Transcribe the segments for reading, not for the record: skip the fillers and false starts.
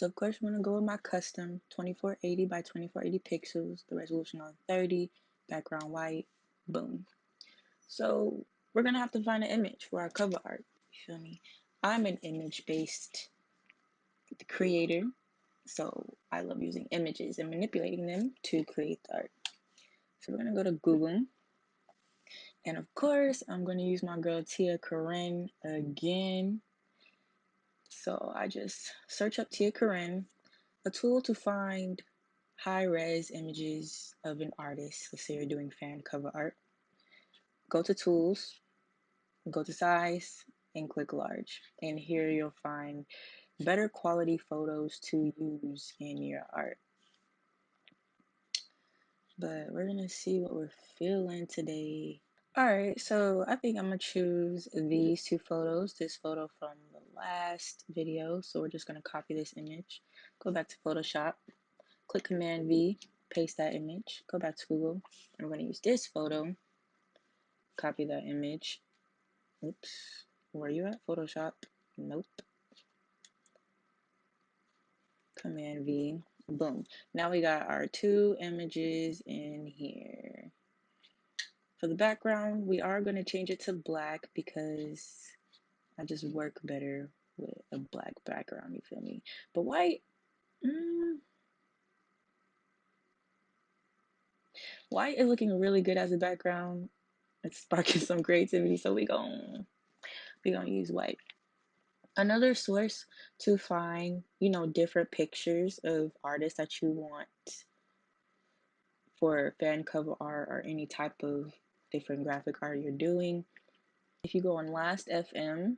So of course I'm gonna go with my custom 2480 by 2480 pixels, the resolution on 30, background white, boom. So we're gonna have to find an image for our cover art. You feel me? I'm an image-based creator, so I love using images and manipulating them to create the art. So we're gonna go to Google, and of course I'm gonna use my girl Tia Corinne again. So I just search up Tia Corinne, a tool to find high-res images of an artist. Let's say you're doing fan cover art. Go to tools, go to size, and click large. And here you'll find better quality photos to use in your art. But we're gonna see what we're feeling today. Alright, so I think I'm gonna choose these two photos. This photo from the last video. So we're just gonna copy this image, go back to Photoshop, click Command V, paste that image, go back to Google, and we're gonna use this photo, copy that image. Oops, where are you at? Photoshop? Nope. Command V, boom. Now we got our two images in here. For the background, we are going to change it to black because I just work better with a black background, you feel me? But white, white is looking really good as a background. It's sparking some creativity, so we gonna use white. Another source to find, different pictures of artists that you want for fan cover art or any type of different graphic art you're doing. If you go on Last FM,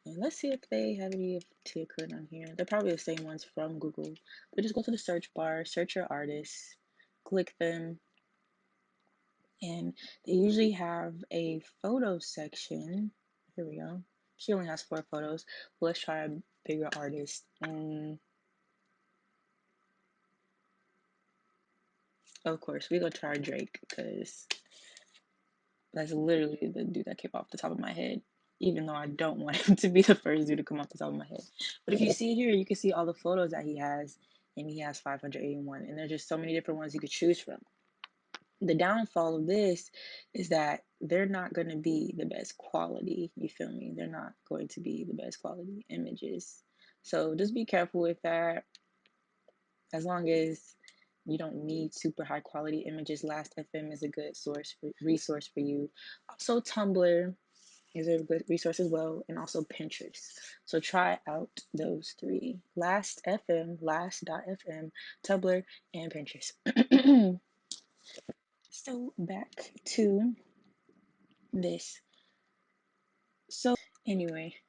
and let's see if they have any of Tia Corinne on here. They're probably the same ones from Google. But just go to the search bar, search your artists, click them, and they usually have a photo section. Here we go. She only has 4 photos. Well, let's try a bigger artist. Of course, we go try Drake because that's literally the dude that came off the top of my head, even though I don't want him to be the first dude to come off the top of my head. But if you see here, you can see all the photos that he has, and he has 581, and there's just so many different ones you could choose from. The downfall of this is that they're not going to be the best quality, you feel me? They're not going to be the best quality images. So just be careful with that. As long as you don't need super high quality images, Last FM is a good resource for you. Also, Tumblr is a good resource as well, and also Pinterest. So try out those 3: Last FM, Last.fm, Tumblr, and Pinterest. So back to this. So anyway,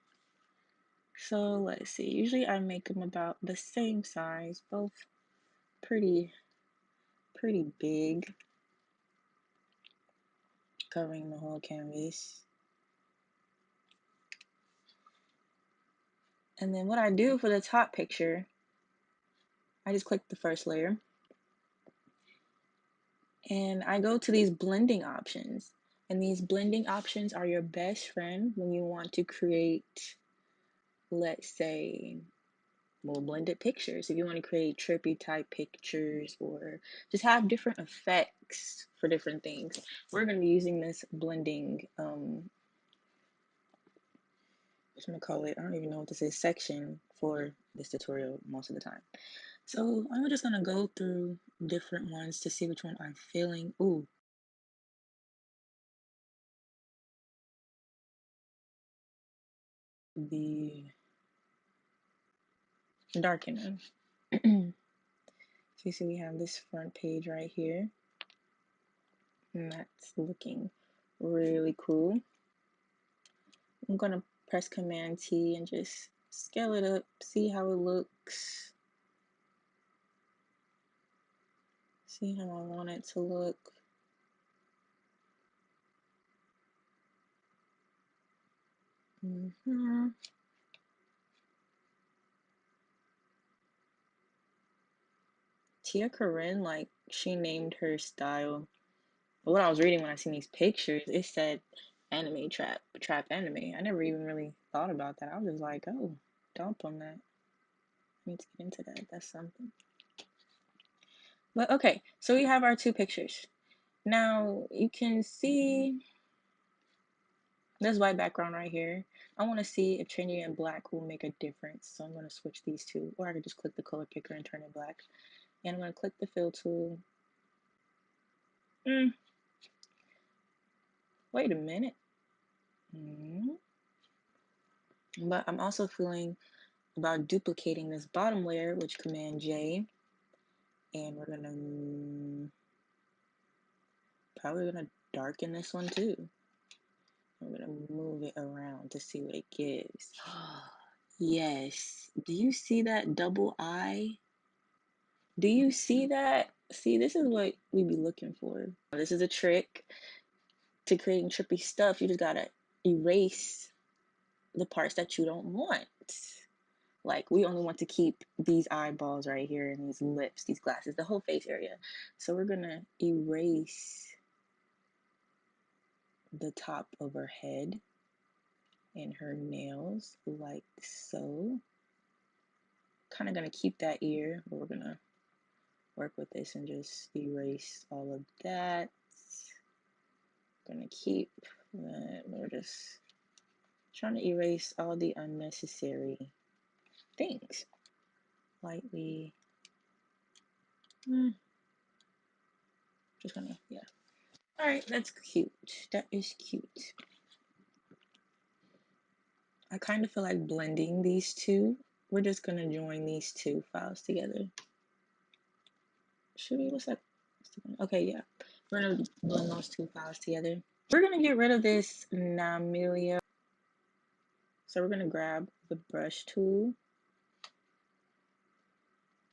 so let's see. Usually I make them about the same size, both pretty big, covering the whole canvas. And then what I do for the top picture, I just click the first layer and I go to these blending options. And these blending options are your best friend when you want to create, let's say, blended pictures. If you want to create trippy type pictures or just have different effects for different things, we're going to be using this blending, what's going to call it? I don't even know what this is, section for this tutorial most of the time. So I'm just going to go through different ones to see which one I'm feeling. Ooh. The darkening. So you see we have this front page right here, and that's looking really cool. I'm gonna press Command T and just scale it up, see how it looks, see how I want it to look. Tia Corinne, like, she named her style. But what I was reading when I seen these pictures, it said anime trap anime. I never even really thought about that. I was just like, oh, dump on that. need to get into that. That's something. But okay, so we have our two pictures. Now you can see this white background right here. I want to see if changing it black will make a difference. So I'm going to switch these two, or I could just click the color picker and turn it black. And I'm going to click the fill tool. Wait a minute. But I'm also feeling about duplicating this bottom layer, which Command J. And we're going to probably going to darken this one too. I'm going to move it around to see what it gives. Yes. Do you see that double eye? Do you see that? See, this is what we be looking for. This is a trick to creating trippy stuff. You just gotta erase the parts that you don't want. Like, we only want to keep these eyeballs right here and these lips, these glasses, the whole face area. So we're gonna erase the top of her head and her nails like so. Kind of gonna keep that ear, but we're gonna work with this and just erase all of that. Gonna keep that. We're just trying to erase all the unnecessary things. Lightly. Just gonna, yeah. Alright, that's cute. That is cute. I kind of feel like blending these two. We're just gonna join these two files together. Should we? What's that? Okay, yeah. We're gonna blend those two files together. We're gonna get rid of this Namelia. So we're gonna grab the brush tool,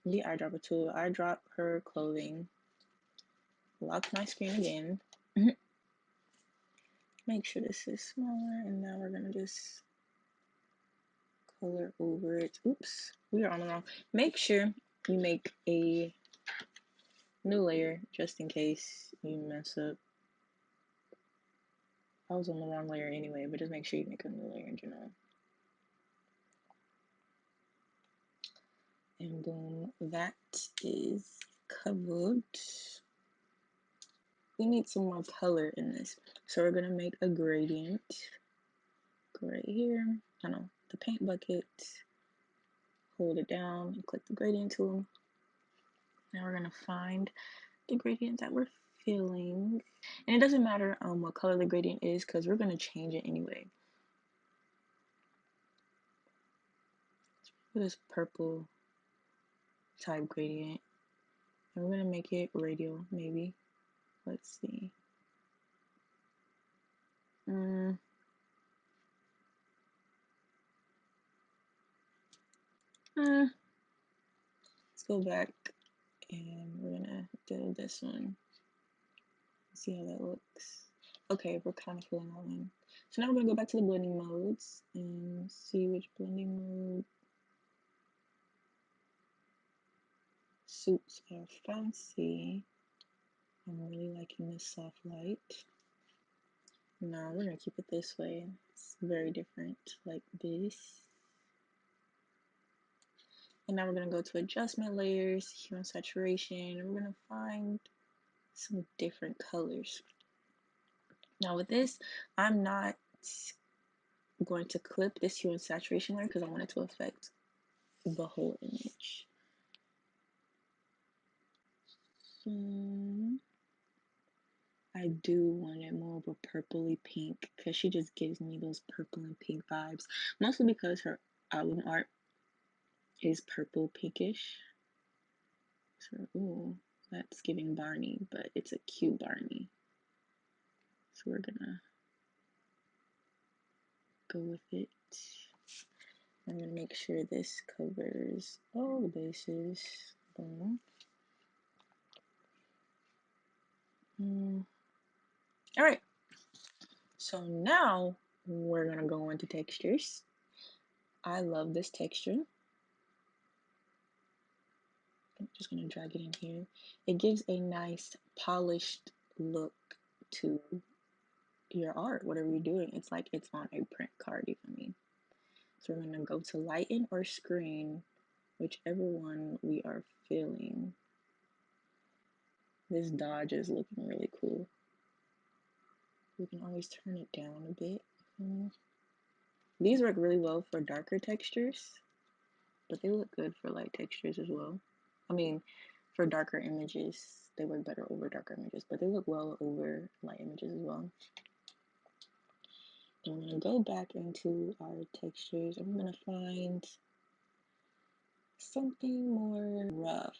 the eyedropper tool, eyedrop her clothing, lock my screen again. Make sure this is smaller, and now we're gonna just color over it. Oops, we are on the wrong. Make sure you make a new layer just in case you mess up. I was on the wrong layer anyway, but just make sure you make a new layer in general. And boom, that is covered. We need some more color in this. So we're gonna make a gradient. Go right here, I know, the paint bucket. Hold it down and click the gradient tool. Now we're gonna find the gradient that we're feeling. And it doesn't matter what color the gradient is because we're gonna change it anyway. For this purple type gradient. And we're gonna make it radial, maybe. Let's see. Let's go back and we're gonna do this one. See how that looks. Okay, we're kind of feeling that one. So now we're gonna go back to the blending modes and see which blending mode suits our fancy. I'm really liking this soft light. No, we're gonna keep it this way. It's very different, like this. And now we're gonna go to adjustment layers, hue and saturation, and we're gonna find some different colors. Now with this, I'm not going to clip this hue and saturation layer because I want it to affect the whole image. I do want it more of a purpley pink because she just gives me those purple and pink vibes. Mostly because her album art is purple pinkish. So, ooh, that's giving Barney, but it's a cute Barney. So we're gonna go with it. I'm gonna make sure this covers all the bases. Boom. All right. So now we're gonna go into textures. I love this texture. I'm just gonna drag it in here. It gives a nice polished look to your art, whatever you're doing. It's like it's on a print card, you feel me? So we're gonna go to lighten or screen whichever one we are feeling. This dodge is looking really cool. We can always turn it down a bit. These work really well for darker textures, but they look good for light textures as well. I mean, for darker images, they work better over darker images, but they look well over light images as well. I'm going to go back into our textures. I'm going to find something more rough.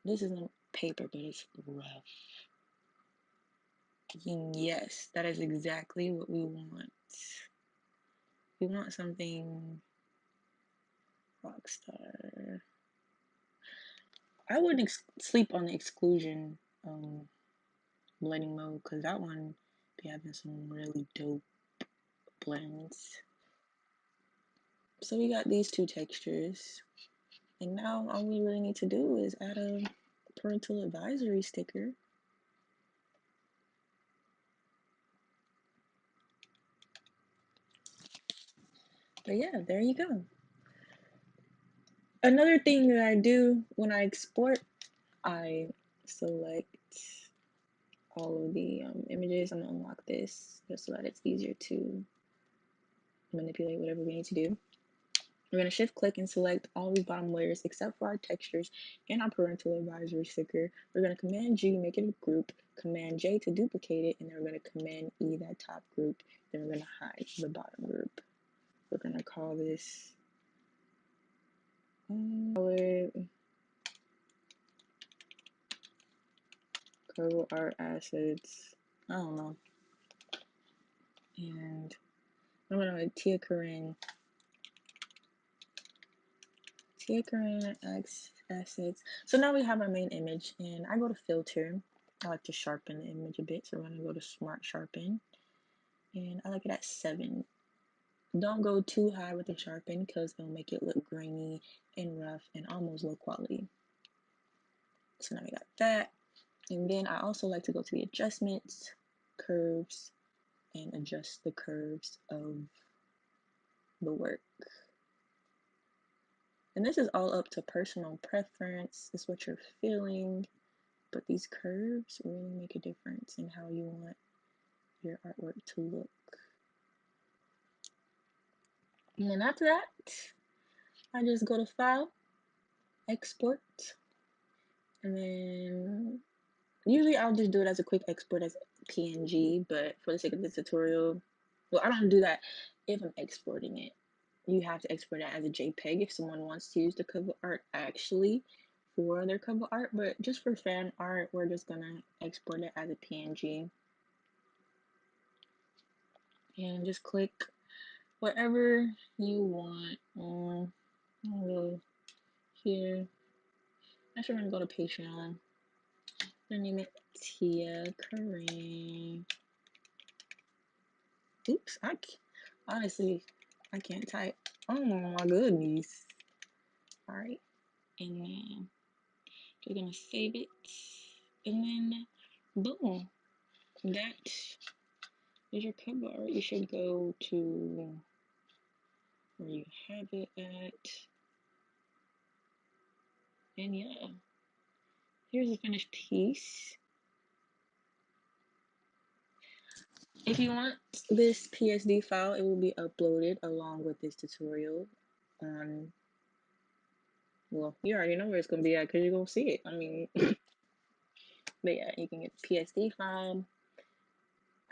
This isn't paper, but it's rough. Yes, that is exactly what we want. We want something rockstar. I wouldn't sleep on the exclusion blending mode, because that one be having some really dope blends. So we got these two textures, and now all we really need to do is add a parental advisory sticker. But yeah, there you go. Another thing that I do when I export, I select all of the images. I'm gonna unlock this just so that it's easier to manipulate whatever we need to do. We're going to shift click and select all these bottom layers except for our textures and our parental advisory sticker. We're going to Command G, make it a group, Command J to duplicate it, and then we're going to Command E that top group. Then we're going to hide the bottom group. We're going to call this cover art assets. I don't know. And I'm going to Tia Corinne assets. So now we have our main image, and I go to filter. I like to sharpen the image a bit, so we're going to go to smart sharpen, and I like it at 7. Don't go too high with the sharpen because it'll make it look grainy and rough and almost low quality. So now we got that, and then I also like to go to the adjustments, curves, and adjust the curves of the work. And this is all up to personal preference. It's what you're feeling, but these curves really make a difference in how you want your artwork to look. And then after that, I just go to File, Export, and then usually I'll just do it as a quick export as PNG, but for the sake of this tutorial, well, I don't do that if I'm exporting it. You have to export it as a JPEG if someone wants to use the cover art actually for their cover art, but just for fan art, we're just gonna export it as a PNG. And just click whatever you want. I'll go here. Actually, I'm gonna go to Patreon. I'm gonna name it Tia Corinne. Oops, honestly, I can't type. Oh my goodness. Alright, and then we're gonna save it, and then boom, that is your cover art. You should go to where you have it at, and yeah, here's the finished piece. If you want this PSD file, it will be uploaded along with this tutorial on, well, you already know where it's going to be at because you're going to see it. I mean, but yeah, you can get the PSD file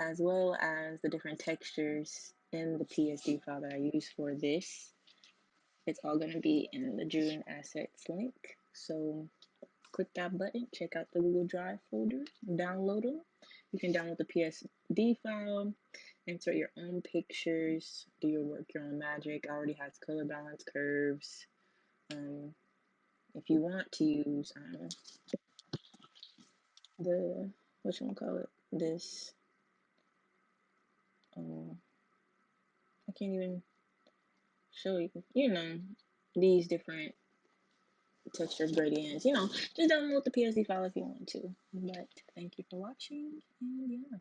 as well as the different textures in the PSD file that I use for this. It's all going to be in the Drew and Assets link. So click that button, check out the Google Drive folder, download them. You can download the PSD file, insert your own pictures, do your work, your own magic. It already has color balance curves. If you want to use the, this, I can't even show you, these different textures, gradients, just download the PSD file if you want to. But thank you for watching, and yeah.